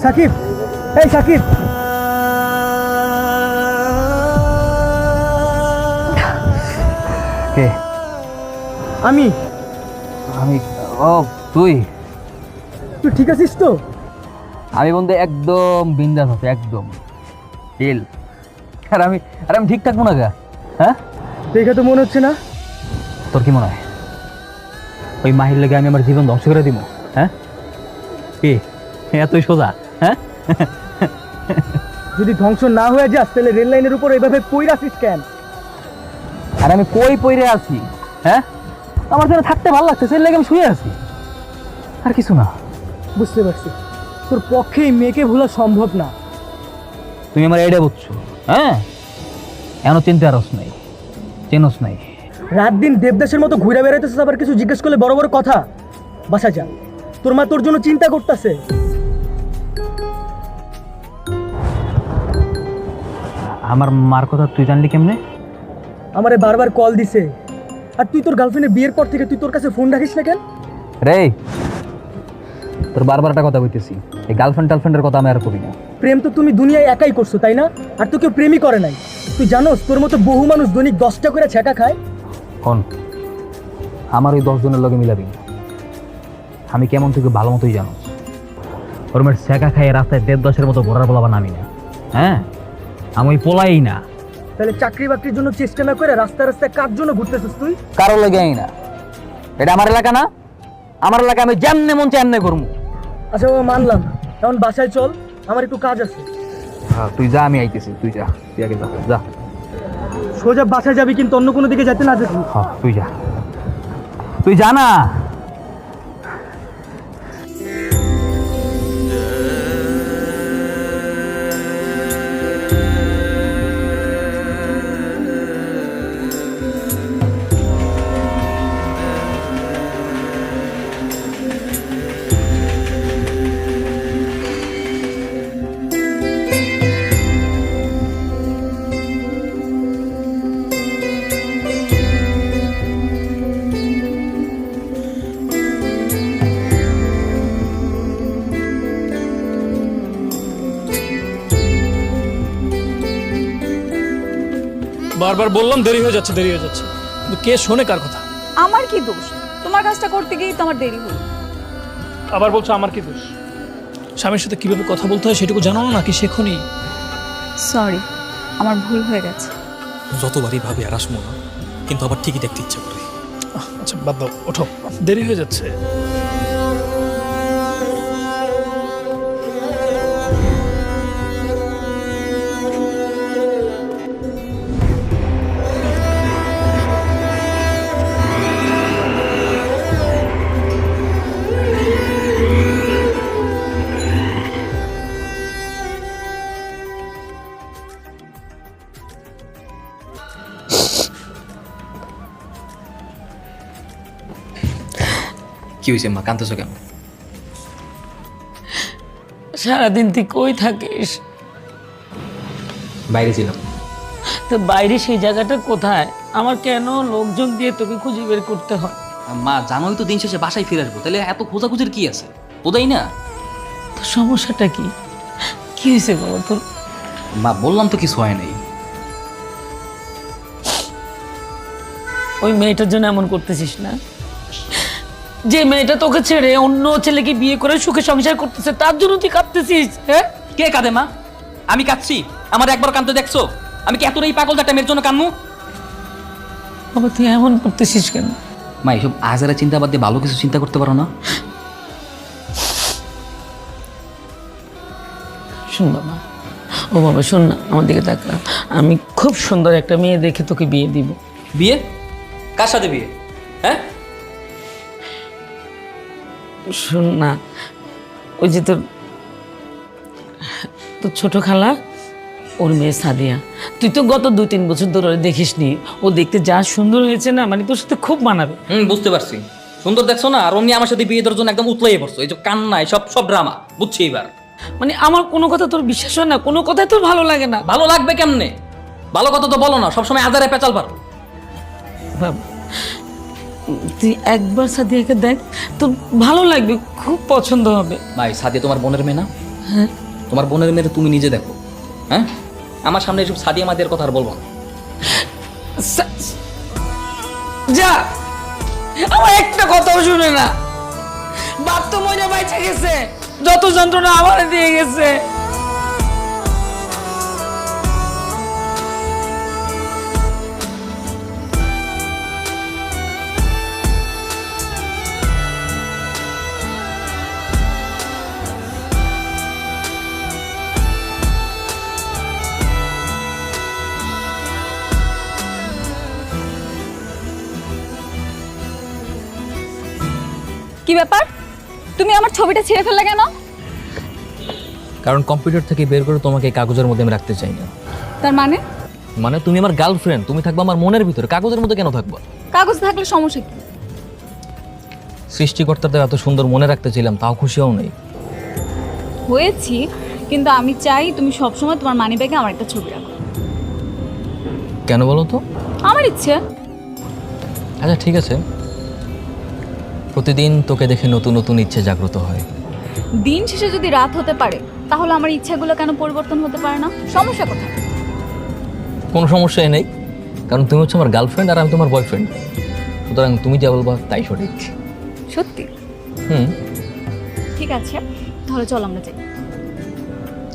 সাকিব, এই সাকিব, কে? আমি। আমি? ও তুই? তুই ঠিক আছিস তো? আমি বন্ধু একদম বিন্দাস আছে, একদম চিল। আর আমি ঠিক থাকবো না গা? হ্যাঁ, দেখে তো মনে হচ্ছে না। তোর কি মনে হয় ওই মাহির লেগে আমি আমার জীবন ধ্বংস করে দিব? হ্যাঁ, কি এতই সোজা? হ্যাঁ, যদি ধ্বংস না হয়ে যাস তাহলে রেল লাইনের উপর এইভাবে পইরা আছিস কেন? আর আমি কই পইরে আছি? হ্যাঁ, আমার জন্য থাকতে ভালো লাগছে, সেই লেগে আমি শুয়ে আছি, আর কিছু না। বুঝতে পারছি, তোর পক্ষে এই মেয়েকে ভোলা সম্ভব না। তুমি আমার এইটা বুঝছো? হ্যাঁ, এমন চিনতে আরস নাই, চেনস নাই। রাত দিন দেবদাসের মতো ঘুরে বেড়াইতেছিস, আবার কিছু জিজ্ঞেস করলে বড় বড় কথা। বাসা যা, তোর মা তোর জন্য চিন্তা করতেছে। আমার মার কথা তুই জানলি কেমনে? আমারে বারবার কল দিছে। আর তুই তোর গার্লফ্রেন্ডের বিয়ের পর থেকে তুই তোর কাছে ফোন রাখিস না কেন? রে, তোর বারবার একটা কথা বলতেছি, এই টার্লফ্রেন্ডের কথা আমি আর করি না। প্রেম তো তুমি দুনিয়ায় একাই করছো, তাই না? আর তো কেউ প্রেমই করে নাই। তুই জানোস তোর মতো বহু মানুষ দৈনিক 10টা করে ছ্যাঁকা খায়। শোন, আমার ওই 10 জনের লগে মিলাবি না। আমি কেমন থেকে ভালো মতোই জানো। ওর মেয়ের শেখা খাইয়ে রাস্তায় 10-10-এর মতো ঘোরার বলাবা নামি না। হ্যাঁ, আমি ওই পোলাই না। তাহলে চাকরি বাকরির জন্য চেষ্টা না করে রাস্তায় রাস্তায় কার জন্য ঘুরতেছিস তুই? কারো লেগে না, এটা আমার এলাকা না। আমার এলাকা আমি যেমনে মন চাই এমনি করবো। আচ্ছা বাবা, মানলাম। এখন বাসায় চল, আমার একটু কাজ আছে। হ্যাঁ, তুই যা, আমি আইতেছি। তুই যা, তুই আগে যা, যা। সোজা বাসায় যাবি, কিন্তু অন্য কোনো দিকে যেতে না দেখি। হ্যাঁ, তুই যা, তুই যা না। বারবার বললাম দেরি হয়ে যাচ্ছে, দেরি হয়ে যাচ্ছে, কিন্তু কে শোনে কার কথা? আমার কি দোষ? তোমার কাজটা করতে গিয়েই তো আমার দেরি হলো। আবার বলছো আমার কি দোষ? স্বামীর সাথে কিভাবে কথা বলতে হয় সেটুকু জানো না নাকি শেখনি? সরি, আমার ভুল হয়ে গেছে। যতবারই ভাবি আর আসমো না, কিন্তু আবার ঠিকই দেখতে ইচ্ছা করে। আচ্ছা বাদ দাও, ওঠো, দেরি হয়ে যাচ্ছে। কি হয়েছে মা, কাঁদতেছো কেন? সারাদিন তুই কই থাকিস? বাইরে ছিলাম। তো বাইরে সেই জায়গাটা কোথায়? আমার কেন লোকজন দিয়ে তোকে খুঁজে বের করতে হয়? মা জানোই তো দিন শেষে বাসায় ফিরে আসবো, তাহলে এত খোঁজাখুঁজির কি আছে? বোধাই না। তোর সমস্যাটা কি? কি হয়েছে বাবা তোর? মা বললাম তো কিছু হয় নাই। ওই মেয়েটার জন্য এমন করতেছিস না? যে মেয়েটা তোকে ছেড়ে অন্য ছেলেকে বিয়ে করে সুখে সংসার করতেছে, তার জন্য তুই কাঁদতেছিস? হ্যাঁ, কে কাঁদে মা? আমি কাঁদছি? আমার একবার কাঁদতে দেখছো? আমি কি এতটাই পাগল একটা মেয়ের জন্য কাঁদমু? বাবা তুই এমন করতেছিস কেন? মা এইসব আজারা চিন্তা বাদ দিয়ে ভালো কিছু চিন্তা করতে পারো না? শোন বাবা, ও বাবা শোন না, আমার দিকে তাকা। আমি খুব সুন্দর একটা মেয়ে দেখে তোকে বিয়ে দিব। বিয়ে? কার সাথে বিয়ে? হ্যাঁ, শোন না, ওই যে তোর তোর ছোট খালা, ওর মেয়ে সাদিয়া, তুই তো গত 2-3 বছর ধরে ওরে দেখিস নি। ও দেখতে যা সুন্দর হয়েছে না, মানে তোর সাথে খুব মানাবে। বুঝতে পারছি। সুন্দর দেখছো না? আর অমনি আমার সাথে বিয়ে দেওয়ার জন্য একদম উতলাইয়ে পড়ছো। এই যে কান্না, সব ড্রামা, বুঝছি এবার। মানে আমার কোনো কথা তোর বিশ্বাস হয় না, কোনো কথাই তোর ভালো লাগে না। ভালো লাগবে কেমনে? ভালো কথা তো বলো না, সবসময় আজারে পেঁচাল পারো। বাবা তুই একবার সাদিয়াকে দেখ, তোর ভালো লাগবে, খুব পছন্দ হবে। ভাই সাদিয়া তোমার বোনের মেয়ে না? তোমার বোনের মেয়ে তুমি নিজে দেখো। হ্যাঁ, আমার সামনে এসব সাদিয়া মাদিয়ার কথা আর বলবো না। যা, আমার একটা কথাও শুনে না। বাপ তো মজা বাইচে গেছে, যত যন্ত্রণা আমার দিয়ে গেছে। কি ব্যাপার, তুমি আমার ছবিটা ছিঁড়ে ফেললে কেন? কারণ কম্পিউটার থেকে বের করে তোমাকে এই কাগজের মধ্যে আমি রাখতে চাই না। তার মানে? মানে তুমি আমার গার্লফ্রেন্ড, তুমি থাকবে আমার মনের ভিতরে, কাগজের মধ্যে কেন থাকবা? কাগজ থাকলে সমস্যা কি? সৃষ্টিকর্তার এত সুন্দর মনে রাখতে ছিলাম, তাও খুশিও নেই। হয়েছি, কিন্তু আমি চাই তুমি সবসময় তোমার মানি ব্যাগে আমার একটা ছবি রাখো। কেন বলো তো? আমার ইচ্ছে। আচ্ছা ঠিক আছে, প্রতিদিন তোকে দেখে নতুন নতুন ইচ্ছে জাগ্রত হয়। দিন শেষে যদি রাত হতে পারে, তাহলে আমার ইচ্ছাগুলো কেন পরিবর্তন হতে পারে না? সমস্যা কোথায়? কোনো সমস্যাই নেই, কারণ তুমি হচ্ছে আমার গার্লফ্রেন্ড আর আমি তোমার বয়ফ্রেন্ড। সুতরাং তুমি যা বলবা তাই সঠিক। সত্যি? হুম। ঠিক আছে, তাহলে চল আমরা যাই।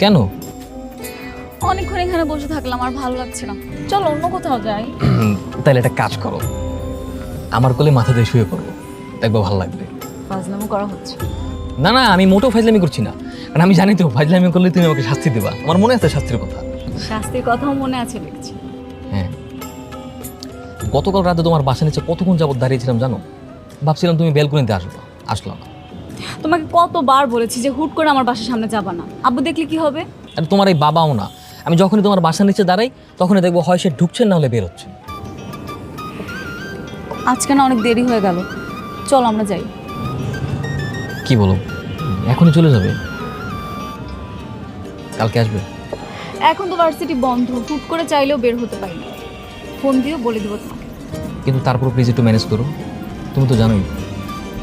কেন? অনেকক্ষণ এখানে বসে থাকলাম, আর ভালো লাগছে না। চলো অন্য কোথাও যাই। তাহলে একটা কাজ করো, আমার কোলে মাথা দিয়ে শুয়ে পড়ো, দেখবো ভালো লাগবে। ফাজলামো করা হচ্ছে। না না, আমি মোটেও ফাজলামি করছি না, কারণ আমি জানি তো ফাজলামি করলে তুমি আমাকে শাস্তি দেবা। আমার মনে আছে শাস্তির কথা। শাস্তির কথাও মনে আছে দেখছি। হ্যাঁ, গতকাল রাতে তোমার বাসা নিচে কতক্ষণ যাবত দাঁড়িয়েছিলাম জানো? ভাবছিলাম তুমি বেলকনিতে আসবে, আসলো না। তোমাকে কতবার বলেছি যে হুট করে আমার বাসার সামনে যাবা না, আব্বু দেখলে কি হবে? আর তোমার এই বাবাও না, আমি যখনই তোমার বাসার নিচে দাঁড়াই তখনই দেখবো হয় সে ঢুকছে না হলে বের হচ্ছে। আজকে না অনেক দেরি হয়ে গেল, চলো আমরা যাই। কি বলো, এখনই চলে যাবে? কালকে আসবে? এখন তো ভার্সিটি বন্ধ, হুট করে চাইলেও বের হতে পারি না। ফোন দিয়েও বলে দেবো তোমাকে। কিন্তু তারপর প্লিজ একটু ম্যানেজ করো, তুমি তো জানোই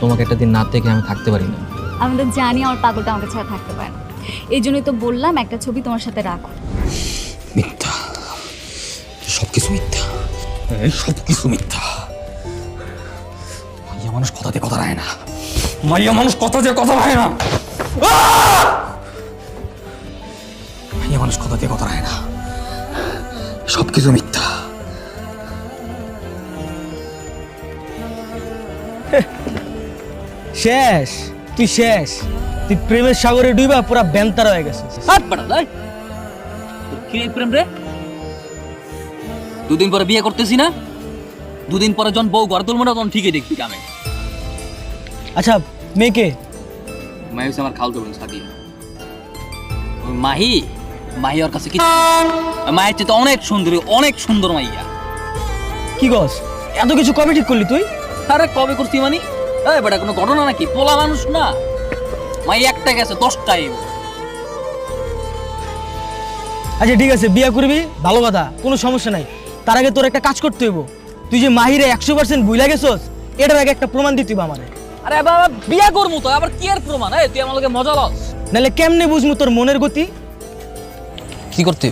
তোমাকে একটা দিন না থেকে আমি থাকতে পারি না। আমি তো জানি আমার পাগলটা আমাকে ছাড়া থাকতে পারে না, এই জন্যই তো বললাম একটা ছবি তোমার সাথে রাখো। মিথ্যা, সবকিছু মিথ্যা, এই সবকিছু মিথ্যা। মাইয়া মানুষ কথা দিয়ে কথা রায় না, মাইয়া মানুষ কথা দিয়ে কথা রায় না, মাইয়া মানুষ কথা দিয়ে কথা রায় না, সবকিছু মিথ্যা। শেষ, তুই শেষ। তুই প্রেমের সাগরে ডুইবা পুরা বেন্তার হয়ে গেছিস। হাত বাড়া ভাই, কি রে প্রেম রে? দুদিন পরে বিয়ে করতেছি না, দুদিন পরে যখন বউ ঘর তুলবো না তখন ঠিকই দেখবি আমি। আচ্ছা, মেয়েকে? মাহি হচ্ছে আমার খালতো বোন সাদিয়া। ওই মাহি, মাহি ওর কাছে কিছু, মায়ের চেয়ে তো অনেক সুন্দরী, অনেক সুন্দর মাইয়া। কি গস, এত কিছু কবে ঠিক করলি তুই? আরে কবে করছি মানে? এই বেটা কোনো ঘটনা নাকি? পোলা মানুষ না, মাই একটা গেছে 10টাই। আচ্ছা ঠিক আছে, বিয়ে করবি, ভালো কথা, কোনো সমস্যা নাই। তার আগে তোর একটা কাজ করতে হইব। তুই যে মাহিরে 100% ভুইলা গেছস, এটার আগে একটা প্রমাণ দিতে হইব আমারে। আরে বাবা বিয়া করবো তো আবার কি আর প্রমাণ? এই তুই আমার লগে মজা লস। নাহলে কেমনে বুঝমু তোর মনের গতি? কি করতে?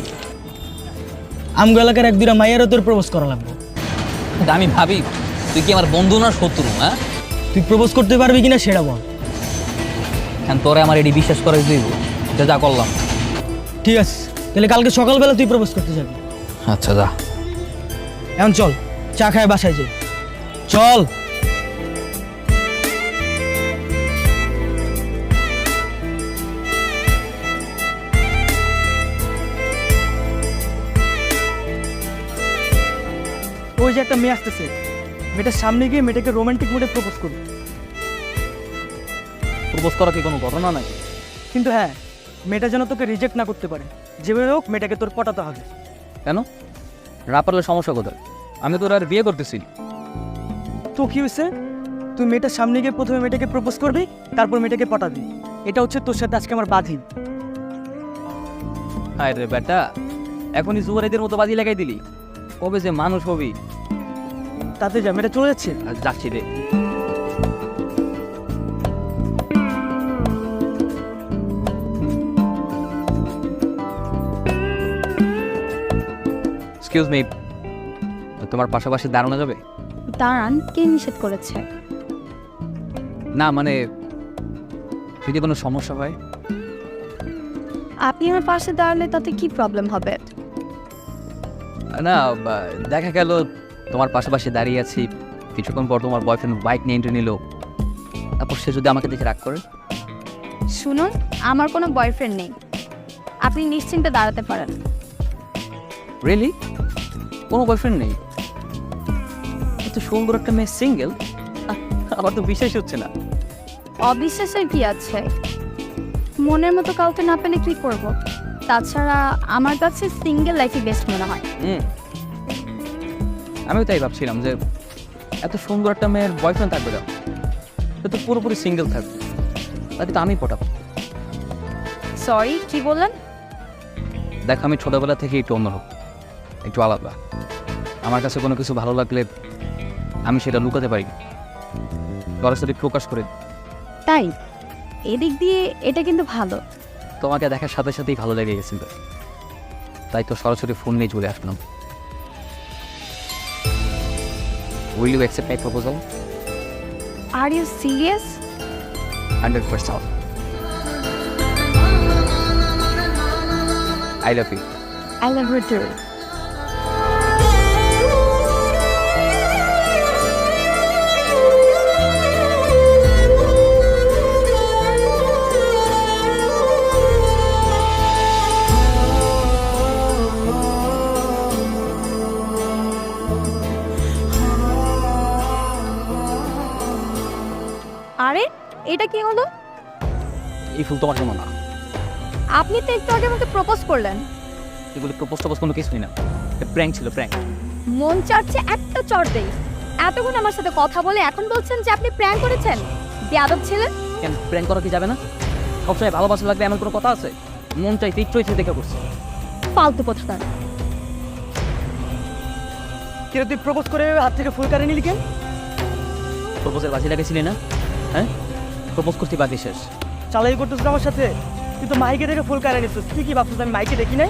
আমগো এলাকার এক দুইটা মাইয়ারও তোর প্রপোজ করা লাগবে। আমি ভাবি তুই কি আমার বন্ধু না শত্রু? হ্যাঁ, তুই প্রপোজ করতে পারবি কিনা সেটা বল। এখন তোরে আমার এটি বিশ্বাস করে দিব, যা করলাম। ঠিক আছে, তাহলে কালকে সকালবেলা তুই প্রপোজ করতে যাবি। আচ্ছা যা। এখন চল, চা খায় বাসায় যাই। চল। ওই যে একটা মেয়ে আসতেছে, মেয়েটার সামনে গিয়ে মেয়েটাকে রোমান্টিক মোডে প্রপোজ করবে। প্রপোজ করা কি কোনো ঘটনা নাকি? কিন্তু হ্যাঁ, মেয়েটা যেন তোকে রিজেক্ট না করতে পারে। যেভাবে হোক মেয়েটাকে তোর পটাতে হবে। কেন? না পারলে সমস্যা কোথায়? আমি তোর আর বিয়ে করতেছি। তো কি হয়েছে? তুই মেয়েটার সামনে গিয়ে প্রথমে মেয়েটাকে প্রপোজ করবি, তারপর মেয়েটাকে পটাবি। এটা হচ্ছে তোর সাথে আজকে আমার বাধি। হায় রে বেটা, এখনই জুয়ারিদের মতো বাজি লাগাই দিলি। কবে যে মানুষ হবি? তাতে যা, মেয়েটা চলে যাচ্ছে। আর যাচ্ছি রে। এক্সকিউজ মি, তোমার পাশাপাশি দাঁড়ানো যাবে? দাঁড়ান, কে নিষেধ করেছে? না মানে যদি কোনো সমস্যা হয়। আপনি আমার পাশে দাঁড়ালে তাতে কি প্রবলেম হবে? না দেখা গেল তোমার পাশাপাশি দাঁড়িয়ে আছি, কিছুক্ষণ পর তোমার বয়ফ্রেন্ড বাইক নিয়ে এন্ট্রি নিল, তারপর সে যদি আমাকে দেখে রাগ করে? শুনুন, আমার কোনো বয়ফ্রেন্ড নেই, আপনি নিশ্চিন্তে দাঁড়াতে পারেন। রিয়েলি? কোনো বয়ফ্রেন্ড নেই? এত সুন্দর একটা মেয়ে সিঙ্গেল, আমার তো বিশ্বাস হচ্ছে না। অবিশ্বাসের কি আছে? মনের মতো কাউকে না পেলে কি করব? তাছাড়া আমার কাছে সিঙ্গেল লাইফই বেস্ট মনে হয়। আমিও তাই ভাবছিলাম যে এত সুন্দর একটা মেয়ের বয়ফ্রেন্ড থাকবে না, তো পুরোপুরি সিঙ্গেল থাকবে, তাকে তো আমি পটাবো। সরি, কি বললেন? দেখো আমি ছোটবেলা থেকে একটু অন্যরকম, একটু আলাদা। আমার কাছে কোনো কিছু ভালো লাগলে আমি সেটা লুকাতে পারি, সরাসরি প্রকাশ করে। তাই এদিক দিয়ে এটা কিন্তু ভালো। তোমাকে দেখার সাথে সাথেই ভালো লেগে গেছিল, তাই তো সরাসরি ফোন নিয়ে চলে আসলাম। Will you accept my proposal? Are you serious? 100%. I love you. I love you too. আরে এটা কি হলো? এই ফুল তোমার জন্য না, আপনি তো একটু আগে আমাকে প্রপোজ করলেন। এগুলো প্রপোজ কোনো কিছুই না, প্র্যাঙ্ক ছিল, প্র্যাঙ্ক। মন চাচ্ছে একটা চড় দেই। এতক্ষণ আমার সাথে কথা বলে এখন বলছেন যে আপনি প্র্যাঙ্ক করেছেন? বেয়াদব ছিলেন। কেন প্র্যাঙ্ক করা কি যাবে না? সবসময় ভালোবাসা লাগবে এমন কোনো কথা আছে? মন চাইতে ইচ্ছু ইচ্ছে দেখে করছে। ফালতু কোথাকার। কেউ তুই প্রপোজ করে হাত থেকে ফুল কারে নিলি কেন? প্রপোজের বাজি লাগাইছিলি না? হ্যাঁ, প্রপোজ করতে বাকি শেষ। চালাই করতেছিস আমার সাথে? তুই তো মাইকে দেখে ফুল কারে নিছিস, তুই কি ভাবছিস আমি মাইকে দেখি নাই?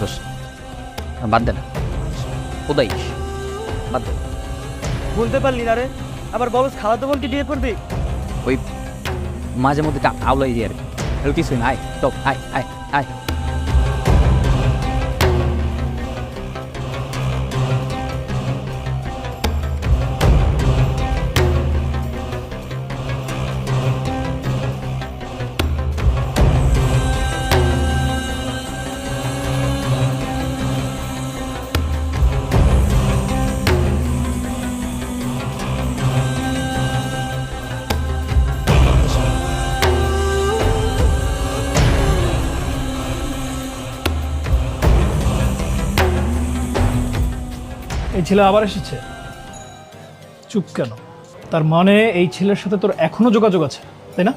দোষ বাদ দে না, কোদাই বাদ দে। বলতে পারলি না রে? আবার বলস খালাতো বোনকে বিয়ে করবি? ওই মাঝে মধ্যে আওলাই দিয়ে আর কি, আর কিছুই না। আয় তো আয় আয় আয়। এই ছেলে আবার এসেছে? চুপ কেন? তার মানে এই ছেলের সাথে তোর এখনো যোগাযোগ আছে, তাই না?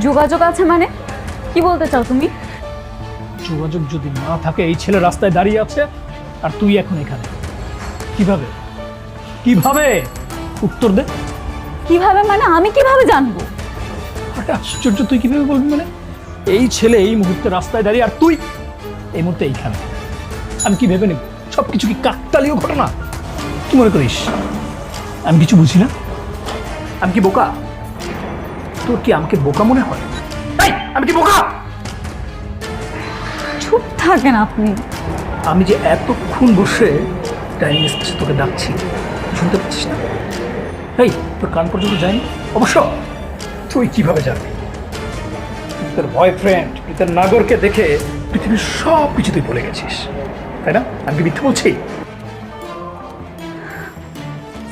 যোগাযোগ আছে মানে কি বলতে চাও তুমি? যোগাযোগ যদি না থাকে, এই ছেলে রাস্তায় দাঁড়িয়ে আছে আর তুই এখন এখানে, কিভাবে? কিভাবে? উত্তর দে। কিভাবে মানে? আমি কিভাবে জানবো? আরে আশ্চর্য, তুই কিভাবে বলবি মানে? এই ছেলে এই মুহূর্তে রাস্তায় দাঁড়িয়ে আর তুই এই মুহূর্তে এইখানে, আমি কি ভেবে নেব? সব কিছু কি কাকতালীয় ঘটনা? কি মনে করিস আমি কিছু বুঝি না? আমি কি বোকা? তোর কি আমাকে বোকা মনে হয়? আমি কি বোকা? চুপ থাকেন আপনি। আমি যে এতক্ষণ বসে টাইম এসেছে তোকে ডাকছি, শুনতে পাচ্ছিস না? এই তোর কান পর্যন্ত যায়নি? অবশ্য তুই কিভাবে যাবি? তোর বয়ফ্রেন্ড তোর নাগরকে দেখে পৃথিবীর সব কিছু তুই ভুলে গেছিস, তাই না? আমি কি মিথ্যে বলছি?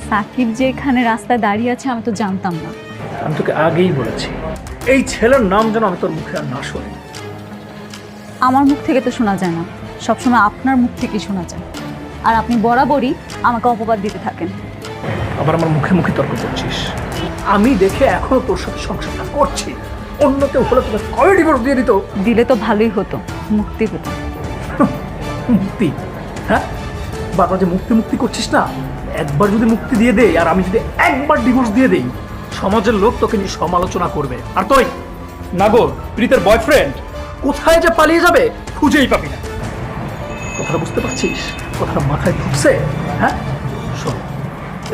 সাকিব যে এখানে রাস্তায় দাঁড়িয়ে আছে আমি তো জানতাম না। আমি তোকে আগেই বলেছি এই ছেলের নাম যেন আমি তোর মুখে আর না শুনি। আমার মুখ থেকে তো শোনা যায় না, সবসময় আপনার মুখ থেকে শোনা যায়, আর আপনি বরাবরই আমাকে অপবাদ দিতে থাকেন। আবার আমার মুখে মুখে তর্ক করছিস? আমি দেখে এখনো তোর সাথে সংসারটা করছি, অন্য কেউ হলে তোকে কয় ডিভোর্স দিয়ে দিত। দিলে তো ভালোই হতো, মুক্তি হতো। মুক্তি? হ্যাঁ, বারবার যে মুক্তি মুক্তি করছিস না, একবার যদি মুক্তি দিয়ে দেই আর আমি যদি একবার ডিভোর্স দিয়ে দেই, সমাজের লোক তোকে নিয়ে সমালোচনা করবে, আর তুই নাগর প্রীতের বয়ফ্রেন্ড কোথায় যে পালিয়ে যাবে খুঁজেই পাবি না। তোর কথাটা বুঝতে পারছিস? কথাটা মাথায় ঢুকছে? হ্যাঁ, শোন,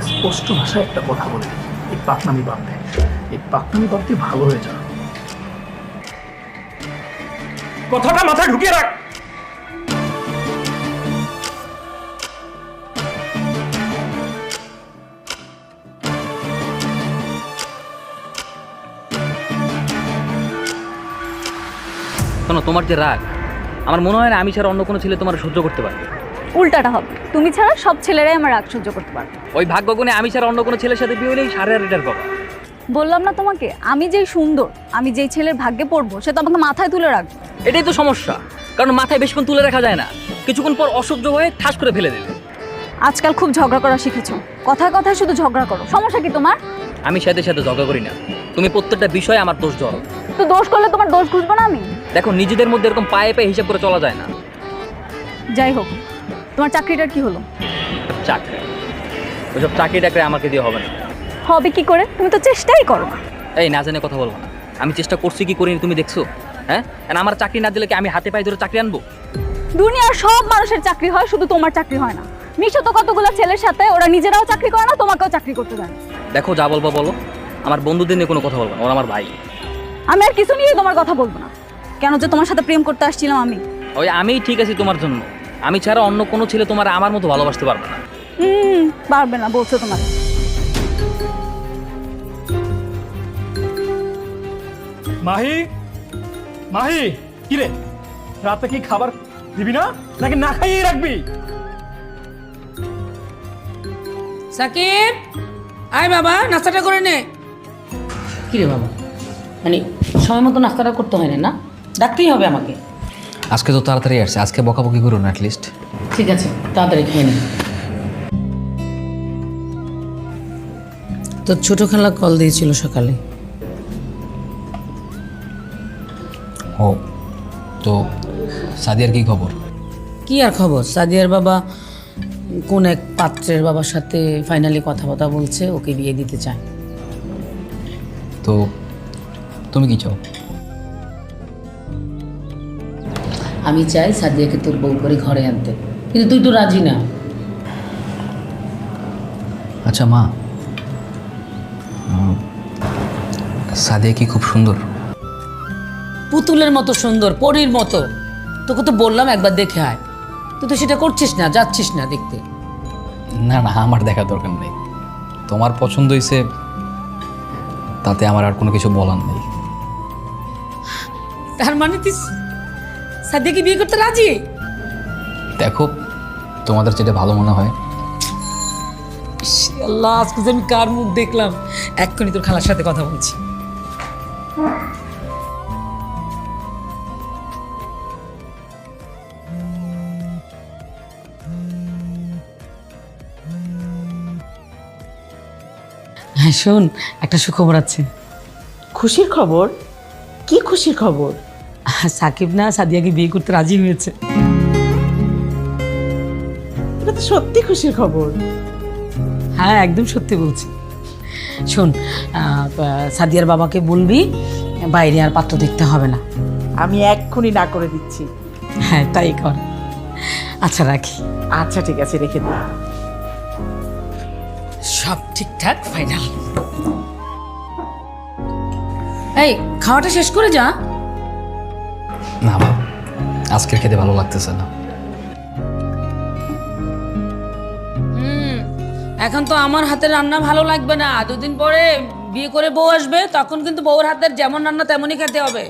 স্পষ্ট ভাষায় একটা কথা বলে দিই, এই পাকনামি বাদ দে, এই পাকনামি বাদ দিয়ে ভালো হয়ে যা। কথাটা মাথায় ঢুকিয়ে রাখ। শোনো, তোমার যে রাগ, আমার মনে হয় না আমি ছাড়া অন্য কোনো ছেলে তোমার সহ্য করতে পারবে। উল্টাটা হবে, তুমি ছাড়া সব ছেলেরাই আমার রাগ সহ্য করতে পারবে। ওই ভাগ্যগুণে আমি ছাড়া অন্য কোনো ছেলের সাথে বিয়ে হলেই 8.5 পাবা। বললাম না তোমাকে, আমি যেই সুন্দর, আমি যেই ছেলের ভাগ্যে পড়বো সে তো আমাকে মাথায় তুলে রাখবে। এটাই তো সমস্যা, কারণ মাথায় বেশিক্ষণ তুলে রাখা যায় না, কিছুক্ষণ পর অসহ্য হয়ে ঠাস করে ফেলে দেবে। আজকাল খুব ঝগড়া করা শিখেছো, কথায় কথায় শুধু ঝগড়া করো, সমস্যা কি তোমার? আমি সাথে সাথে ঝগড়া করি না, তুমি প্রত্যেকটা বিষয়ে আমার দোষ ধরো। তো দোষ করলে তোমার দোষ খুঁজবো না আমি? দেখো, নিজেদের মধ্যে এরকম পায়ে পায়ে হিসাব করে চলা যায় না। যাই হোক, তোমার চাকরিটার কি হলো? চাকরি, ওইসব চাকরি টাকরি আমাকে দিয়ে হবে না। হবে কি করে? তুমি তো চেষ্টাই করো না। এই না জেনে কথা বলবো না, আমি চেষ্টা করছি কি করিনি তুমি দেখছো? হ্যাঁ, আর আমার চাকরি না দিলে কি আমি হাতে পায়ে ধরে চাকরি আনবো? দুনিয়ার সব মানুষের চাকরি হয়, শুধু তোমার চাকরি হয় না। মিশো তো কতগুলো ছেলের সাথে, ওরা নিজেরাও চাকরি করে না, তোমাকেও চাকরি করতে দেয় না। দেখো, যা বলবো বলো, আমার বন্ধুদের নিয়ে কোনো কথা বলবো না, ওরা আমার ভাই। আমি আর কিছু নিয়ে তোমার কথা বলবো না। কেন যে তোমার সাথে প্রেম করতে আসছিলাম আমি? ওই আমিই ঠিক আছি তোমার জন্য, আমি ছাড়া অন্য কোনো ছেলে তোমার আমার মতো ভালোবাসতে পারবে না। পারবে না বলছো তোমার। মাহি, মাহি, কি রে, রাতে কি খাবার দিবি না নাকি না খাইয়ে রাখবি? সাকিব, আয় বাবা, নাস্তাটা করে নে। কি রে বাবা, মানে সময় মতো নাস্তাটা করতে হয় না? না, ডাকতেই হবে আমাকে? আজকে তো তাড়াতাড়ি আসছে, আজকে বকাবকি করুন অ্যাটলিস্ট। ঠিক আছে, তাড়াতাড়ি খেয়ে নে। তোর ছোট খালা কল দিয়েছিল সকালে। ও, তো সাদিয়ার কি খবর? কি আর খবর, সাদিয়ার বাবা কোন এক পাত্রের বাবার সাথে ফাইনালি কথাবার্তা বলছে, ওকে বিয়ে দিতে চায়। তো তুমি কি চাও? আমি চাই সাদিয়াকে তোর বউ করে ঘরে আনতে, কিন্তু তুই তো রাজি না। আচ্ছা মা, সাদিয়া কি খুব সুন্দর? পুতুলের মতো সুন্দর, পরীর মতো। তোকে তো বললাম একবার দেখে আয়, তুই তো সেটা করছিস না, যাচ্ছিস না দেখতে। না না, আমার দেখার দরকার নেই, তোমার পছন্দ হয়েছে তাতে আমার আর কোনো কিছু বলার নেই। তার মানে তুই সাদিয়াকে বিয়ে করতে রাজি? দেখো, তোমাদের যেটা ভালো মনে হয়। ইস, আল্লাহ, আজকে যে আমি কার মুখ দেখলাম। এক্ষুনি তোর খালার সাথে কথা বলছি। হ্যাঁ শোন, একটা সুখবর আছে। খুশির খবর? কি খুশির খবর? সাকিব না সাদিয়াকে বিয়ে করতে রাজি হয়েছে। এটা তো সত্যি খুশির খবর। হ্যাঁ, একদম সত্যি বলছি। শোন, সাদিয়ার বাবাকে বলবি বাইরে আর পাত্র দেখতে হবে না। আমি এক্ষুনি না করে দিচ্ছি। হ্যাঁ, তাই কর। আচ্ছা, রাখি। আচ্ছা ঠিক আছে, রেখে দিই। সব ঠিকঠাক, ফাইনাল। এই, খাওয়াটা শেষ করে যা। না বাবা, আজকের খেতে ভালো লাগতেছে না। এখন তো আমার হাতের রান্না ভালো লাগবে না, দুদিন পরে বিয়ে করে বউ আসবে, তখন কিন্তু বউর হাতের যেমন রান্না তেমনই খেতে হবে।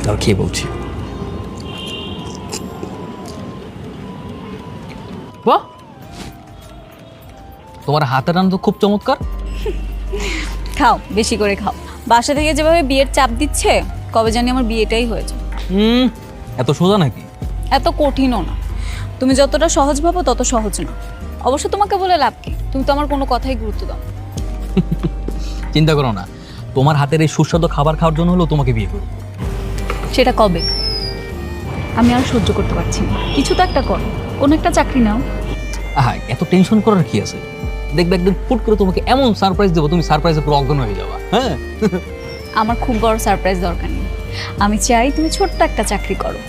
আর খেয়ে বলছি। বাহ, তোমার হাতের রান্না তো খুব চমৎকার। খাও, বেশি করে খাও। বাসা থেকে যেভাবে বিয়ের চাপ দিচ্ছে, কবে জানি আমার বিয়েটাই হয়েছে। এত সোজা নাকি? এত কঠিনও না। তুমি যতটা সহজ ভাবো তত সহজ না। অবশ্য তোমাকে বলে লাভ কি, তুমি তো আমার কোনো কথাই গুরুত্ব দাও। চিন্তা করো না, তোমার হাতের এই সুস্বাদু খাবার খাওয়ার জন্য হলো তোমাকে বিয়ে করব। সেটা কবে? আমি আর সহ্য করতে পারছি না, কিছু তো একটা করো, কোনো একটা চাকরি নাও। আহা, এত টেনশন করার কি আছে? দেখবে একদিন ফুট করে তোমাকে এমন সারপ্রাইজ দেবো, তুমি সারপ্রাইজে পুরো অজ্ঞান হয়ে যাবা। হ্যাঁ, আমার খুব বড় সারপ্রাইজ দরকার নেই, আমি চাই তুমি ছোট্ট একটা চাকরি করো,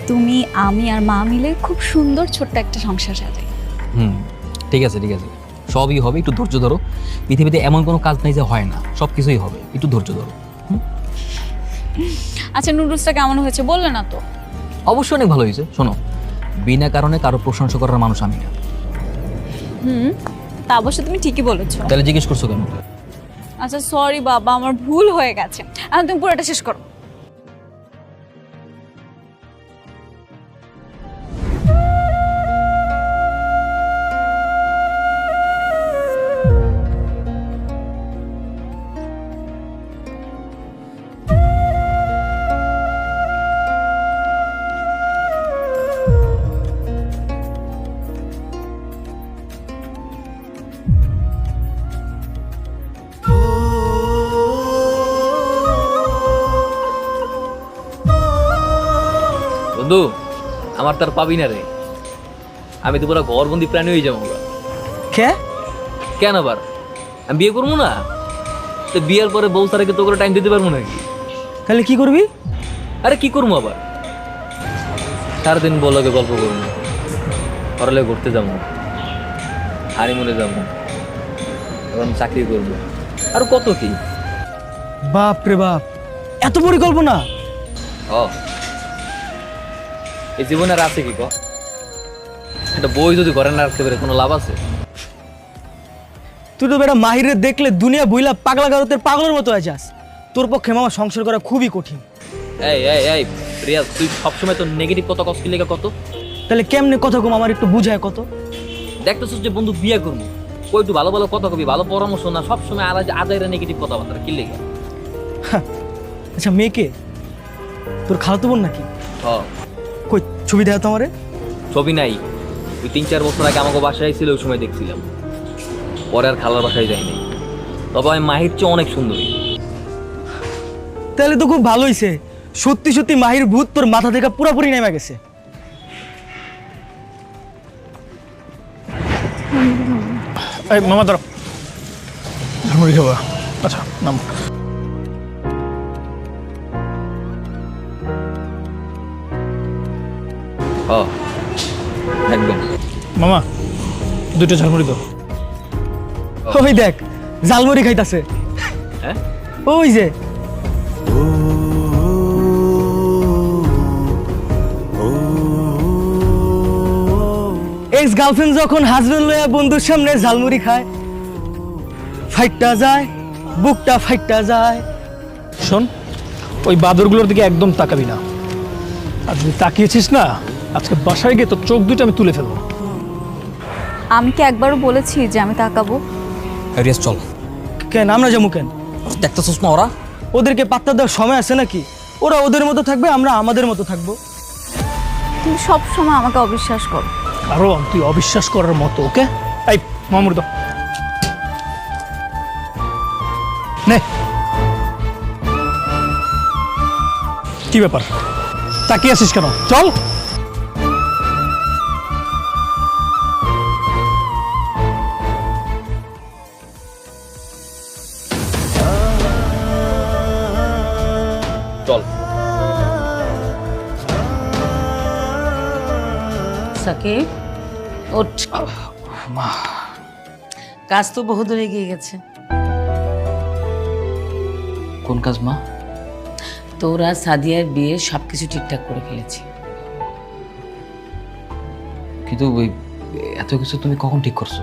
তুমি আমি আর মা মিলে খুব সুন্দর ছোট্ট একটা সংসার সাজাই। ঠিক আছে ঠিক আছে, সবই হবে, একটু ধৈর্য ধরো। পৃথিবীতে এমন কোনো কাজ নেই যে হয় না, সব কিছুই হবে, একটু ধৈর্য ধরো। আচ্ছা, নুডলসটা কেমন হয়েছে বললে না তো? অবশ্যই অনেক ভালো হয়েছে। শোনো, বিনা কারণে কারো প্রশংসা করার মানুষ আমি না। তা অবশ্য তুমি ঠিকই বলেছো। তাহলে জিজ্ঞেস করছো কেন? আচ্ছা সরি বাবা, আমার ভুল হয়ে গেছে, এখন তুমি পুরোটা শেষ করো। বন্ধু, আমার তার পাবি না রে, আমি তো পুরো ঘরবন্দি প্রাণী হয়ে যাবো। কে? কেন আবার? আমি বিয়ে করবো না? তো বিয়ের পরে বউ সারাকে তো করে টাইম দিতে পারবো নাকি? তাহলে কি করবি? আরে কি করবো আবার? সারাদিন বলকে গল্প করবো, ঘরে ঘুরতে যাবো, হানিমুনে যাবো, এখন চাকরি করবো, আর কত কি। বাপ রে বাপ, এত পরিকল্পনা! ও, এই জীবনে আর আছে কি ক? একটা বই যদি ঘরে না রাখতে পারে কোনো লাভ আছে? তুই তো বেটা মাহিরে দেখলে দুনিয়া বইলা পাগলা গারতের পাগলের মতো আছিস। তোর পক্ষে মামা সংসার করা খুবই কঠিন। এই এই এই রিয়াজ, তুই সবসময় তো নেগেটিভ কথা কষ্ট লেগে কত? তাহলে কেমনে কথা কম আমার একটু বুঝায় কত? দেখতেছিস যে বন্ধু বিয়ে করবো, কই একটু ভালো ভালো কথা কবি, ভালো পরামর্শ না, সবসময় আদায়ের নেগেটিভ কথাবার্তা কি লেগে? আচ্ছা মেয়েকে তোর খালাতো বোন নাকি? হ্যাঁ, কই ছবি দেয় তো আমারে। ছবি নাই, ওই 3-4 বছর আগে আমাকে বাসায় ছিল, ওই সময় দেখছিলাম, পরে আর খালার বাসায় যাইনি। তবে আমি মাহির চেয়ে অনেক সুন্দরী। তাহলে তো খুব ভালো হইছে, সত্যি সত্যি মাহির ভূত তোর মাথা থেকে পুরোপুরি নেমে গেছে। এই মামা ধরো, ঝালমুড়ি খাবা? আচ্ছা নাম। ও একদম। মামা 2টা ঝালমুড়ি দাও। ওই দেখ জালমুড়ি খাইতাছে। হ্যাঁ, ওই যে এক্স গার্লফ্রেন্ড যখন হাজবেন্ড লয়া বন্ধুর সামনে ঝালমুড়ি খায়, ফাইটটা যায়, বুকটা ফাইটটা যায়। শোন, ওই বাদরগুলোর দিকে একদম তাকাবি না, আর যদি তাকিয়েছিস না আজকে বাসায় গিয়ে তোর চোখ দুটো আমি তুলে ফেলবো। আমি কি একবারও বলেছি যে আমি তাকাবো? রিয়াজ চল। কেন আমরা যাবো কেন? দেখতেছিস না ওরা? ওদেরকে পাত্তা দেওয়ার সময় আছে নাকি? ওরা ওদের মতো থাকবে, আমরা আমাদের মতো থাকবো। তুমি সব সময় আমাকে অবিশ্বাস করো। কারণ তুই অবিশ্বাস করার মতো। ওকে, এই মামুর দাও, নে। কি ব্যাপার, তাকিয়ে আছিস কেন? চল। চল। সাকিব ওঠ, কাজ তো বহু দূর এগিয়ে গেছে। কোন কাজ মা? তোরা সাদিয়ার বিয়ে সবকিছু ঠিকঠাক করে ফেলেছি। কিন্তু ওই এত কিছু তুমি কখন ঠিক করছো?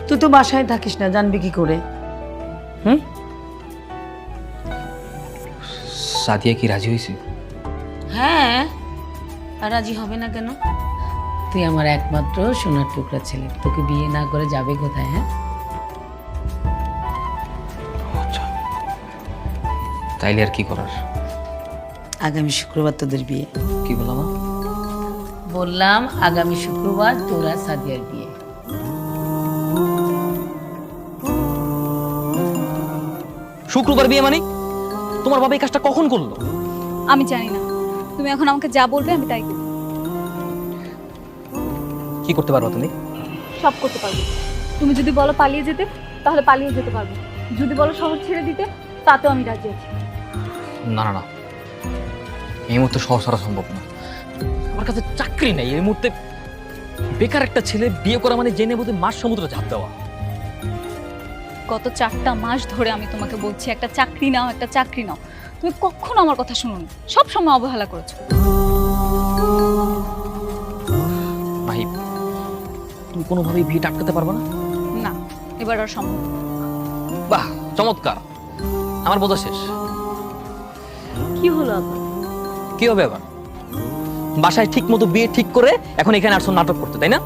তুই তো বাসায় থাকিস না, জানবি কি করে? সাদিয়া কি রাজি হয়েছে? হ্যাঁ, আর রাজি হবে না কেন? তুই আমার একমাত্র সোনার টুকরা ছেলে, তোকে বিয়ে না করে যাবে কোথায়? হ্যাঁ, তাইলে আর কি করার? আগামী শুক্রবার তোদের বিয়ে। কি বললাম মা? বললাম আগামী শুক্রবার তোরা সাদিয়ার বিয়ে। শুক্রবার বিয়ে মানে? তোমার বাবা এই কাজটা কখন করলো? আমি জানি না, তুমি এখন আমাকে যা বলবে আমি তাই করব। কি করতে পারবো তুমি? সব করতে পারবো। তুমি যদি বলো পালিয়ে যেতে তাহলে পালিয়ে যেতে পারবো, যদি বলো শহর ছেড়ে দিতে তাতেও আমি রাজি আছি। না না না, এই মুহূর্তে সহজ করা সম্ভব না। আমার কাছে চাকরি নেই এই মুহূর্তে। বেকার একটা ছেলে বিয়ে করা মানে জেনে বোধহয় মাস সমুদ্রে ঝাঁপ দেওয়া। গত 4টা মাস ধরে আমি তোমাকে বলছি একটা চাকরি নাও, একটা চাকরি নাও, তুমি কখনো আমার কথা শুনোনি, সব সময় অবহেলা করেছো। মাহি, তুমি কোনোভাবেই বিয়েটা আটকাতে পারবে না? না, এবার আর সম্ভব না। বাহ, চমৎকার। আমার বোঝা শেষ। কি হলো আবার? কি হবে আবার? বাসায় ঠিক মতো বিয়ে ঠিক করে এখন এখানে আসছো নাটক করতে, তাই না?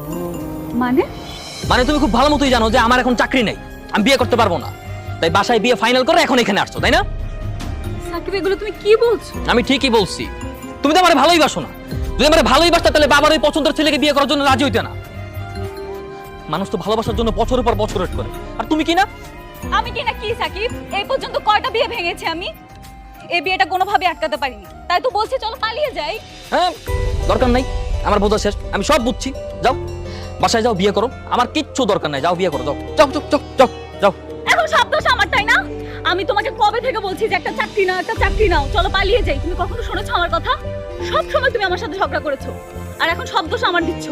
মানে মানে তুমি খুব ভালো মতোই জানো যে আমার এখন চাকরি নেই, আমি বিয়ে করতে পারবো না, তাই বাসায় বিয়ে ফাইনাল করে এখন এখানে আসছো, তাই না? সাকিব, এগুলো তুমি কি বলছো? আমি ঠিকই বলছি। তুমি তো আমার ভালোই বাসো না। যদি আমার ভালোই বাসতা তাহলে বাবার ওই পছন্দের ছেলেকে বিয়ে করার জন্য রাজি হইতে না। মানুষ তো ভালোবাসার জন্য বছরের পর বছর ওয়েট করে, আর তুমি কি না? আমি কি না কি সাকিব, এই পর্যন্ত কয়টা বিয়ে ভেঙেছে আমি? এই বিয়েটা কোনোভাবে আটকাতে পারিনি, তাই তো বলছি চলো পালিয়ে যাই। হ্যাঁ, দরকার নাই, আমার বোঝা শেষ, আমি সব বুঝছি। যাও বাসায় যাও, বিয়ে করো, আমার কিচ্ছু দরকার নাই। যাও বিয়ে করো, যাও যাও যাও যাও যাও যাও। এখন সব দোষ আমার, তাই না? আমি তোমাকে কবে থেকে বলছি যে একটা চাকরি নাও, একটা চাকরি নাও, চলো পালিয়ে যাই। তুমি কখনো শুনেছো আমার কথা? সব সময় তুমি আমার সাথে ঝগড়া করেছো, আর এখন সব দোষ আমার দিচ্ছ।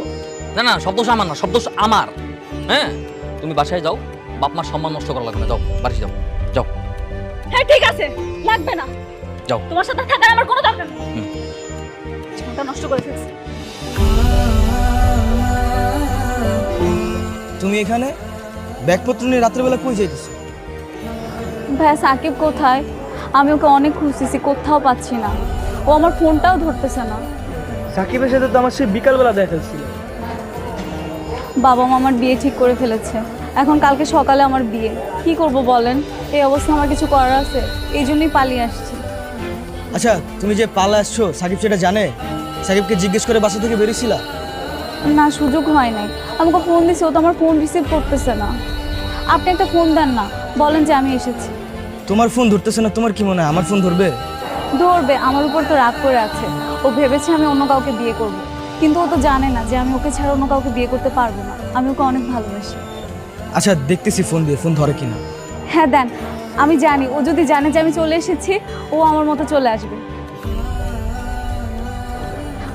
না না, সব দোষ আমার না, সব দোষ আমার। হ্যাঁ, তুমি বাসায় যাও, বাপ মার সম্মান নষ্ট করা লাগবে না। যাও বাড়ি যাও, যাও। হ্যাঁ ঠিক আছে, লাগবে না, যাও। তোমার সাথে থাকার আমার কোনো দরকার নেই। জীবনটা নষ্ট করে ফেলছি। তুমি এখানে ব্যাগপত্র নিয়ে রাত্রেবেলা কই যাইতেছো? ভাইয়া সাকিব কোথায়? আমি ওকে অনেক খুঁজতেছি, কোথাও পাচ্ছি না। ও আমার ফোনটাও ধরতেছে না। সাকিবের সাথে তো আমার সে বিকালবেলা দেখা ছিল। বাবা মা আমার বিয়ে ঠিক করে ফেলেছে, এখন কালকে সকালে আমার বিয়ে। কি করব বলেন? এই অবস্থা আমার কিছু করার আছে, এই জন্যই পালিয়ে আসছি। আচ্ছা, তুমি যে পালা আসছো সাকিব সেটা জানে? সাকিবকে জিজ্ঞেস করে বাসা থেকে বেরিয়েছিলা? না, সুযোগ হয় নাই। আমাকে ফোন দিছে, ও তো আমার ফোন রিসিভ করতেছে না। আপনি একটা ফোন দেন না, বলেন যে আমি এসেছি। তোমার ফোন ধরতেছে না, তোমার কি মনে হয় আমার ফোন ধরবে? ধরবে, আমার উপর তো রাগ করে আছে। ও ভেবেছে আমি অন্য কাউকে বিয়ে করব, কিন্তু ও তো জানে না যে আমি ওকে ছাড়া অন্য কাউকে বিয়ে করতে পারবো না। আমি ওকে অনেক ভালোবাসি। আচ্ছা, দেখতেছি ফোন দিয়ে, ফোন ধরে কিনা। হ্যাঁ দেন, আমি জানি ও যদি জানে যে আমি চলে এসেছি ও আমার মতো চলে আসবে।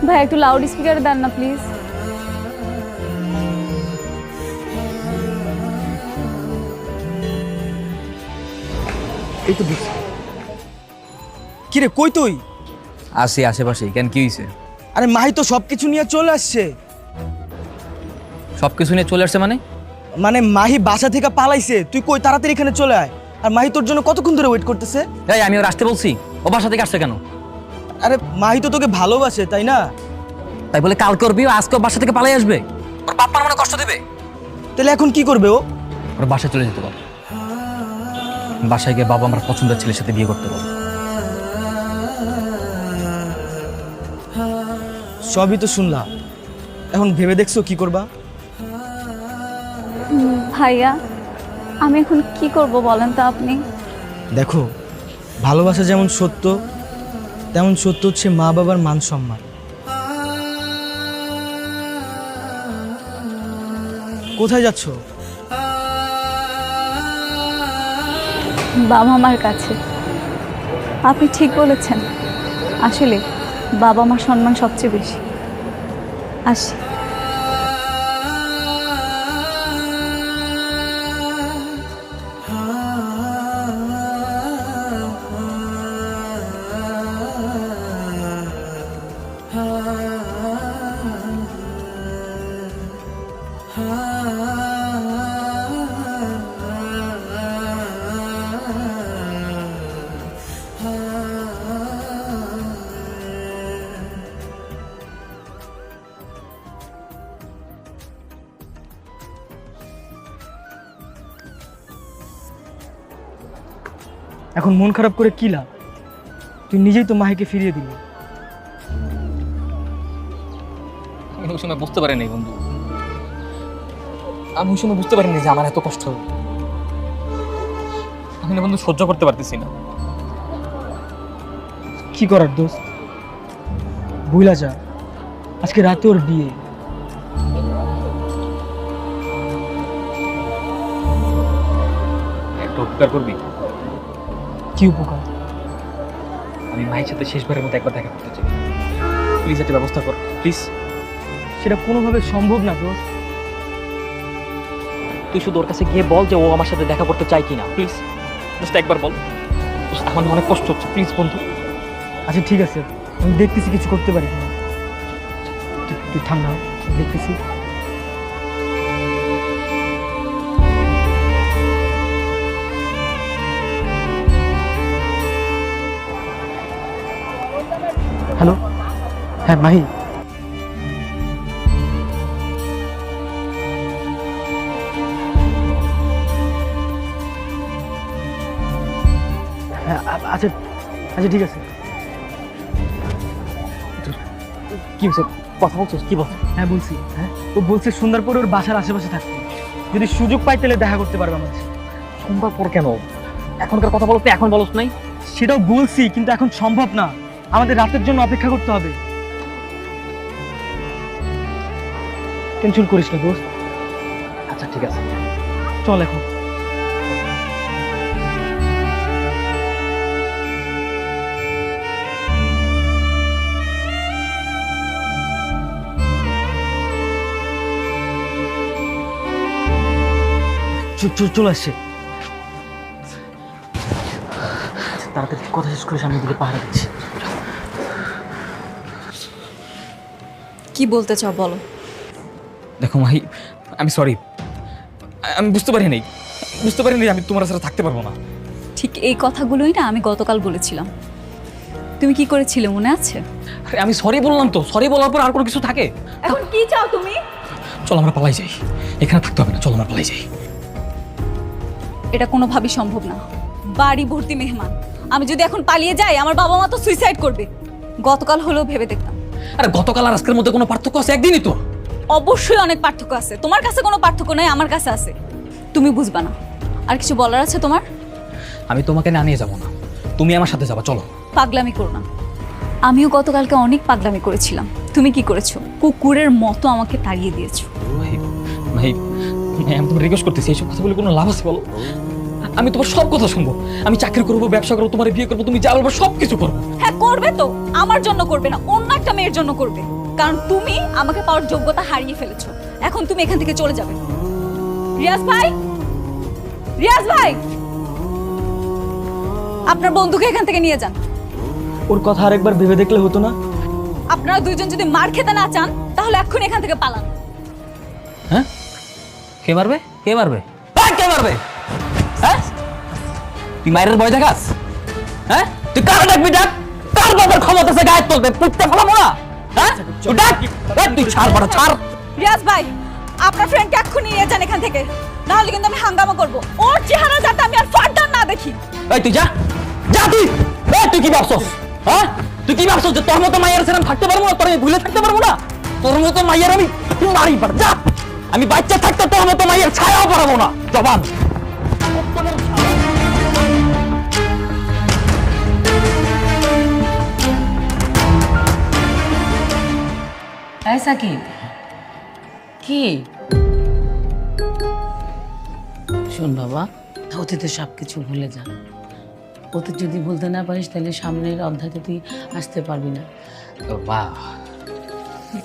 ভাই একটু লাউড স্পিকারে দেন না প্লিজ। এই তো বুঝছি। কিরে কই তুই? আসি আশেপাশে, কেন কি হয়েছে? আরে মাহি তো সবকিছু নিয়ে চলে আসছে। সব কিছু নিয়ে চলে আসছে মানে? মানে মাহি বাসা থেকে পালাইছে, তুই কই তাড়াতাড়ি এখানে চলে আয়। আর মাহি তোর জন্য কতক্ষণ ধরে ওয়েট করতেছে? এই আমি ওর আসতে বলছি, ও বাসা থেকে আসছে কেন? আরে মাহি তো তোকে ভালোবাসে, তাই না? তাই বলে কাল করবি আজকে বাসা থেকে পালাই আসবে? ওর বাপ মার মনে কষ্ট দেবে? তাহলে এখন কি করবে ও? ওর বাসায় চলে যেতে পারো, বাসায় গিয়ে বাবা আমার পছন্দের ছেলের সাথে বিয়ে করতে পারো। সবই তো শুনলাম, এখন ভেবে দেখছো কি করবা? ভাইয়া আমি এখন কি করব বলেন তো আপনি? দেখো, ভালোবাসা যেমন সত্য, তেমন সত্য হচ্ছে মা বাবার মান সম্মান। কোথায় যাচ্ছ? বাবা মার কাছে। আপনি ঠিক বলেছেন, আসলে বাবা মার সম্মান সবচেয়ে বেশি। আসি। এখন মন খারাপ করে কি লাভ? তুই নিজেই তো মাহিকে ফিরিয়ে দিলি। আমি ওই সময় বুঝতে পারিনি বন্ধু, আমি ওই সময় বুঝতে পারিনি যে আমার এত কষ্ট হবে। আমি না বন্ধু সহ্য করতে পারতেছি না। কি করার দোস্ত, বুইলা যা, আজকে রাতে ওর বিয়ে। একটা উপকার করবি? কি উপকার? আমি মায়ের সাথে শেষবারের মতো একবার দেখা করতে চাই, প্লিজ একটা ব্যবস্থা কর প্লিজ। সেটা কোনোভাবে সম্ভব না দোস্ত। তুই শুধু ওর কাছে গিয়ে বল যে ও আমার সাথে দেখা করতে চায় কিনা, প্লিজ জাস্ট একবার বল। আমার অনেক কষ্ট হচ্ছে, প্লিজ বন্ধু। আচ্ছা ঠিক আছে, আমি দেখতেছি কিছু করতে পারি কিনা। তুই থাম না, দেখতেছি। হ্যালো, হ্যাঁ মাহি। হ্যাঁ আচ্ছা আচ্ছা ঠিক আছে। কি হচ্ছে, কথা বলছিস? কি বল? হ্যাঁ বলছি। হ্যাঁ ও বলছে সন্ধ্যার পরে ওর বাসার আশেপাশে থাকতে, যদি সুযোগ পাই তাহলে দেখা করতে পারবে আমার সাথে। সন্ধ্যার পর কেন? এখনকার কথা বলতে এখন বলস নাই? সেটাও বলছি, কিন্তু এখন সম্ভব না, আমাদের রাতের জন্য অপেক্ষা করতে হবে। টেনশন করিস না দোস্ত। আচ্ছা ঠিক আছে, চল এখন। চলে আসছে। তাড়াতাড়ি কথা শেষ করে সামনের দিকে পাহারা দিচ্ছি। কি বলতে চাও বলো। দেখো মাহি, আমি সরি, আমি বুঝতে পারিনি আমি তোমার সাথে থাকতে পারবো না। ঠিক এই কথাগুলোই না আমি গতকাল বলেছিলাম। তুমি কি করেছিলে মনে আছে? আরে আমি সরি বললাম তো, সরি বলার পর আর কোনো কিছু থাকে? এখন কি চাও তুমি? চল আমরা পালাই যাই, এখানে থাকতে হবে না, চল আমরা পালাই যাই। এটা কোনোভাবেই সম্ভব না। বাড়ি ভর্তি মেহমান, আমি যদি এখন পালিয়ে যাই আমার বাবা মা তো সুইসাইড করবে। গতকাল হলেও ভেবে দেখতাম। আরে গতকাল আর আজকের মধ্যে কোনো পার্থক্য আছে? একদিনই তো। অবশ্যই অনেক পার্থক্য আছে, তোমার কাছে কোনো পার্থক্য নাই, আমার কাছে আছে। তুমি বুঝবা না। আর কিছু বলার আছে তোমার? আমি তোমাকে না নিয়ে যাবো না, তুমি আমার সাথে যাবা, চলো। পাগলামি করো না। আমিও গতকালকে অনেক পাগলামি করেছিলাম। তুমি কি করেছো? কুকুরের মতো আমাকে তাড়িয়ে দিয়েছো। ভাই ভাই, আমি তোমার রিকোয়েস্ট করতেছি, এইসব কথা বলে কোনো লাভ আছে বলো? আমি তোমার সব কথা শুনবো, আমি চাকরি করবো, ব্যবসা করবো, তোমার বিয়ে করবো, তুমি যা বলবো সব কিছু করবো। হ্যাঁ করবে তো, আমার জন্য করবে না, অন্য একটা মেয়ের জন্য করবে। কারণ তুমি আমাকে পাওয়ার যোগ্যতা হারিয়ে ফেলেছো। এখন তুমি এখান থেকে চলে যাবে। রিয়াজ ভাই, রিয়াজ ভাই, আপনার বন্ধুকে এখান থেকে নিয়ে যান। ওর কথা আরেকবার ভেবে দেখলে হতো না? আপনারা দুইজন যদি মার খেতে না চান তাহলে এক্ষুনি এখান থেকে পালান। হ্যাঁ, কে মারবে? কে মারবে? কে মারবে? হ্যাঁ, তুই মায়ের ভয় দেখাস? হ্যাঁ, তুই কার ডাকবি? ডাক, কার বাবার ক্ষমতা আছে গায়ে তুলবে? পুত্তে ফেলাবো না? হ্যাঁ, তুই ডাক, তুই ছাড়, বড় ছাড়। রিয়াজ ভাই, আপনার ফ্রেন্ডকে এক্ষুনি নিয়ে যান এখান থেকে, না হলে কিন্তু আমি হাঙ্গামা করব। ওর চেহারা যাতে আমি আর ফার্দার না দেখি। এই তুই যা, যা তুই। তুই কি ভাবছস? হ্যাঁ, তুই কি ভাবছস যে তোর মতো মায়ের সাথে থাকতে পারবো না? তোর আমি ভুলে থাকতে পারবো না? তোর মতো মায়ের আমি মারি পার। যা, আমি বাচ্চা থাকতে তোর মতো মায়ের ছায়াও পারবো না। জবান। হ্যাঁ সাকিব, কি শোন বাবা, অতীতে সব কিছু ভুলে যা। অতীত যদি ভুলতে না পারিস তাহলে সামনের অধ্যায়তে তুই আসতে পারবি না। মা,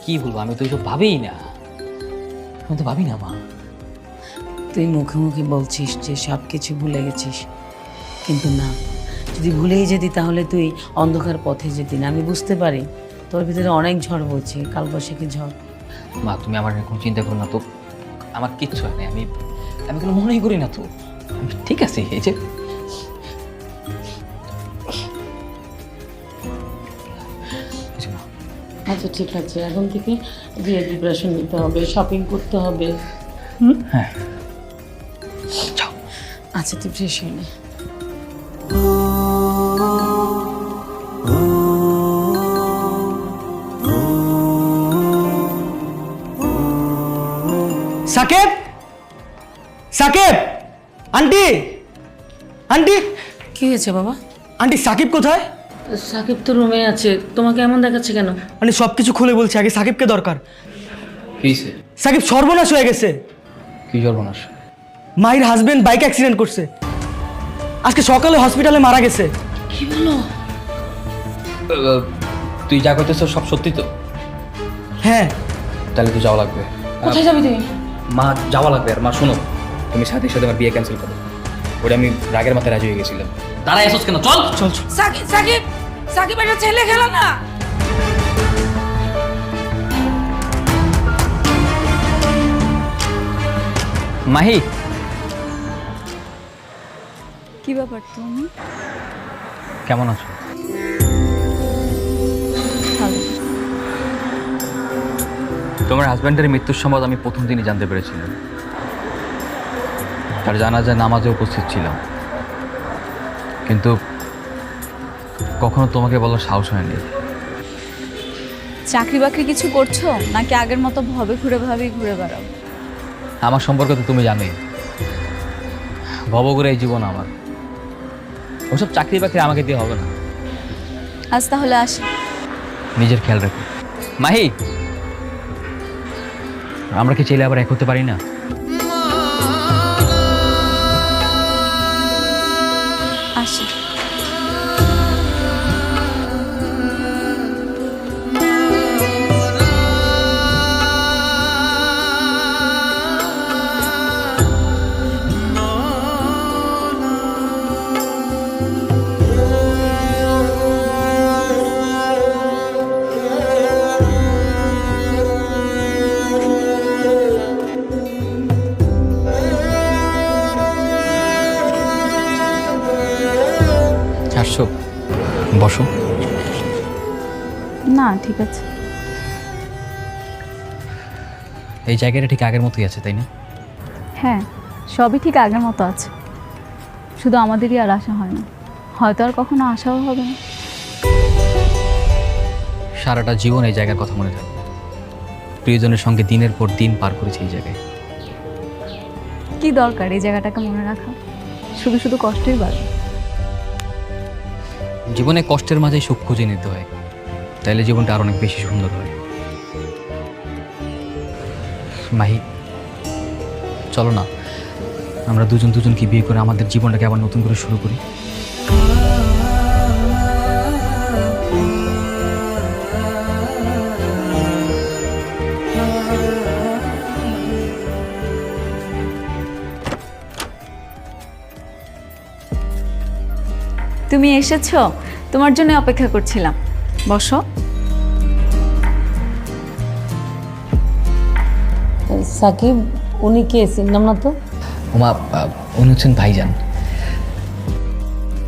কি বলবো, আমি তো এইসব ভাবিই না, আমি তো ভাবি না মা। তুই মুখে মুখে বলছিস যে সব কিছু ভুলে গেছিস, কিন্তু না, যদি ভুলেই যেতি তাহলে তুই অন্ধকার পথে যেতি না। আমি বুঝতে পারি তোর ভিতরে অনেক ঝড় বইছে, কালবৈশাখী ঝড়। মা তুমি আমার নিয়ে কোনো চিন্তা করো না তো, আমার কিচ্ছু হয় না, আমি কোনো মনেই করি না তো, আমি ঠিক আছে। এই যে আচ্ছা ঠিক আছে, এখন থেকে বিয়ের প্রিপারেশন নিতে হবে, শপিং করতে হবে। হ্যাঁ, যাও। আচ্ছা তুই ফ্রেশ হয়ে নে। সাকিব, সাকিব, আন্টি, আন্টি, কি হয়েছে বাবা? আন্টি সাকিব কোথায়? সাকিব তো রুমে আছে, তোমাকে এমন দেখাচ্ছে কেন? মানে সব কিছু খুলে বলছি, আগে সাকিবকে দরকার। কিসে? সাকিব সর্বনাশ হয়ে গেছে। কি সর্বনাশ? মাহির হাজবেন্ড বাইক অ্যাক্সিডেন্ট করছে, আজকে সকালে হসপিটালে মারা গেছে। কি বলো? তুই যা করতেছ সব সত্যি তো? হ্যাঁ। তাহলে তো যাওয়া লাগবে। কোথায় যাবি তুই? মা, যাওয়া লাগবে। আর মা শোনো, তুমি সাথে সাথে আমার বিয়ে ক্যান্সেল করো। ওটা আমি রাগের মাথায় রাজি হয়ে গেছিলাম। দাঁড়ায় আসোস কেন? চল চল চল। সাকিব সাকিব সাকিব, এটা ছেলে খেলা না। মাহি, কি ব্যাপার তুমি? কেমন আছো? ভালো। তোমার হাজব্যান্ডের মৃত্যুর সংবাদ আমি প্রথম দিনই জানতে পেরেছিলাম। তার জানাজায় নামাজে উপস্থিত ছিলাম, কিন্তু কখনো তোমাকে বলার সাহস হয়নি। চাকরি বাকরি কিছু করছো নাকি আগের মতো ভবে ঘুরে বেড়াও? আমার সম্পর্কে তো তুমি জানোই, ভবঘুরে এই জীবন আমার। ওসব চাকরি বাকরি আমাকে দিয়ে হবে না। আজ তাহলে আসি। নিজের খেয়াল রাখো। মাহি, আমরা কি চাইলে আবার এক হতে পারি না? আসি। আসছো, বসো। না ঠিক আছে। এই জায়গাটা ঠিক আগের মতোই আছে, তাই না? হ্যাঁ, সবই ঠিক আগের মতো আছে, শুধু আমাদেরই আর আশা হয় না, হয়তো আর কখনো আশাও হবে না। সারাটা জীবন এই জায়গার কথা মনে থাকবে। প্রিয়জনের সঙ্গে দিনের পর দিন পার করেছি এই জায়গায়। কি দরকার এই জায়গাটাকে মনে রাখা? শুধু শুধু কষ্টই বাড়বে। জীবনে কষ্টের মাঝে সুখ খুঁজে নিতে হয়, তাইলে জীবনটা আরো অনেক বেশি সুন্দর হয়। মাহি, চলো না, আমরা দুজনকে বিয়ে করে আমাদের জীবনটাকে আবার নতুন করে শুরু করি। তুমি এসেছো, তোমার জন্য অপেক্ষা করছিলাম। বসো। সাকিব, উনি কে? চিনলাম না তো। ওমা, উনি হচ্ছেন ভাইজান।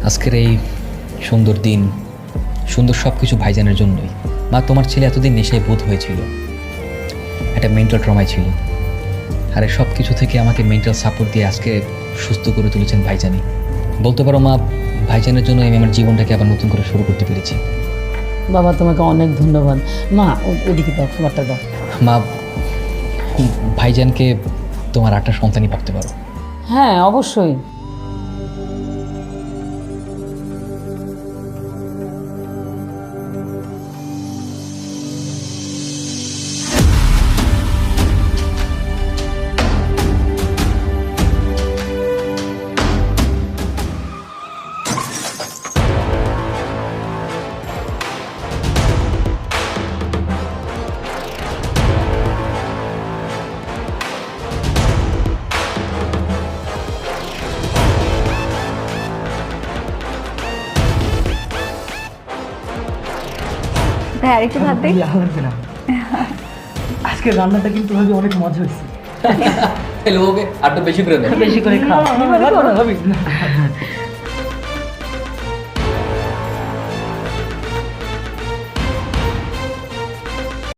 আজকের এই সুন্দর দিন, সুন্দর সব কিছু ভাইজানের জন্যই। মা, তোমার ছেলে এতদিন নেশায় বোধ হয়েছিল, একটা মেন্টাল ট্রমায় ছিল, আর এই সব কিছু থেকে আমাকে মেন্টাল সাপোর্ট দিয়ে আজকে সুস্থ করে তুলেছেন ভাইজানি। বলতে পারো মা, ভাইজানের জন্য আমি আমার জীবনটাকে আবার নতুন করে শুরু করতে পেরেছি। বাবা, তোমাকে অনেক ধন্যবাদ। মা, ওদিকে দাও, খাবারটা দাও। মা, ভাইজানকে তোমার 8টা সন্তানই ভাবতে পারো। হ্যাঁ, অবশ্যই। ভাই আরেকটু ভাত দেই? লাগবে না, আজকে রান্নাটা কিন্তু ভাবি অনেক মজা হয়েছে। হ্যালো, ওকে আরটা বেশি করে দেন। বেশি করে খাও।